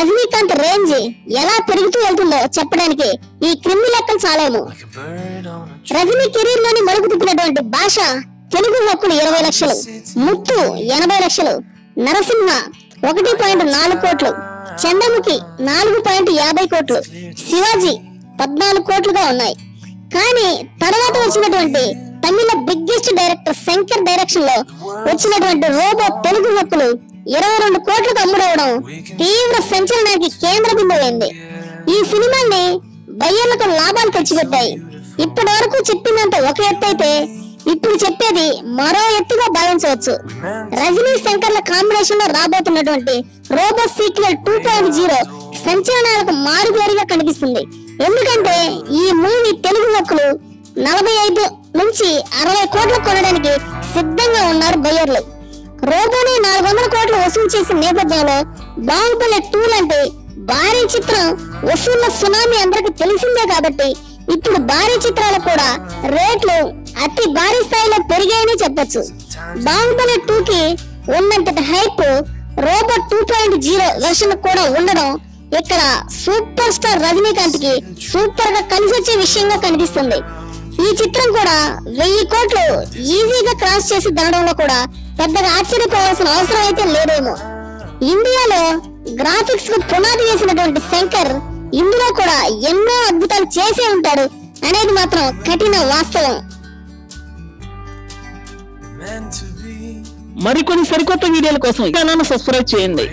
Rajinikanth range ఎలా పెరుగుతూ వెళ్తుందో చెప్పడానికి ఈ క్రింది లెక్కలు చాలేము. రజనీ కెరీర్ లోని మలుపు తిప్పినటువంటి భాష తెలుగు హక్కులు 20 లక్షలు, ముత్తు 80 లక్షలు, నరసింహ 1.4 కోట్లు, చంద్రముఖి 4.50 కోట్లు, శివాజీ 14 కోట్లుగా ఉన్నాయి. కానీ తర్వాత వచ్చినటువంటి తమిళ బిగ్గెస్ట్ డైరెక్టర్ శంకర్ డైరెక్షన్ లో వచ్చినటువంటి రోబో తెలుగు హక్కులు 22 కోట్లకు అమ్ముడవడం తీవ్ర సంచలనానికి కేంద్ర బిందువైంది. ఈ సినిమాని బయ్యర్లకు లాభాలు తెచ్చిపెట్టాయి. ఇప్పటి వరకు చెప్పిందంత ఒక ఎత్తు అయితే ఇప్పుడు చెప్పేది మరో ఎత్తుగా భావించవచ్చు. రజనీ శంకర్ల కాంబినేషన్ లో రాబోతున్నటువంటి రోబో సీక్వెల్ 2.0 సంచలనాలకు మారుపేరుగా కనిపిస్తుంది. ఎందుకంటే ఈ మూవీ తెలుగు హక్కులు 45 నుంచి 60 కోట్లు కొనడానికి సిద్ధంగా ఉన్నారు బయ్యర్లు. రోబోని 400 కోట్లు వసూలు చేసిన నేపథ్యంలో బాహుబలి 2 లాంటి భారీ చిత్రం వసూళ్ల సునామీ అందరికి తెలిసిందే. కాబట్టి ఇప్పుడు భారీ చిత్రాలకు కూడా రేట్లు అతి భారీ స్థాయిలో పెరిగాయని చెప్పొచ్చు. బాహుబలి 2 కి ఉన్నంతటి హైప్ రోబో 2.0 వెర్షన్ కూడా ఉండడం ఇక్కడ సూపర్ స్టార్ రజనీకాంత్ కి సూపర్ గా కలిసి వచ్చే విషయంగా కనిపిస్తుంది. ఈ చిత్రం కూడా 1000 కోట్లు ఈజీగా క్రాస్ చేసి దనడంలో కూడా పెద్దగా ఆశ్చర్యపోవాల్సిన అవసరం అయితే లేదేమో. ఇండియాలో గ్రాఫిక్స్ కు పునాది వేసినటువంటి శంకర్ ఇందులో కూడా ఎన్నో అద్భుతాలు చేసే ఉంటాడు అనేది మాత్రం కఠిన వాస్తవం. మరికొన్ని సరికొత్త వీడియోల కోసం ఛానల్ సబ్స్క్రైబ్ చేయండి.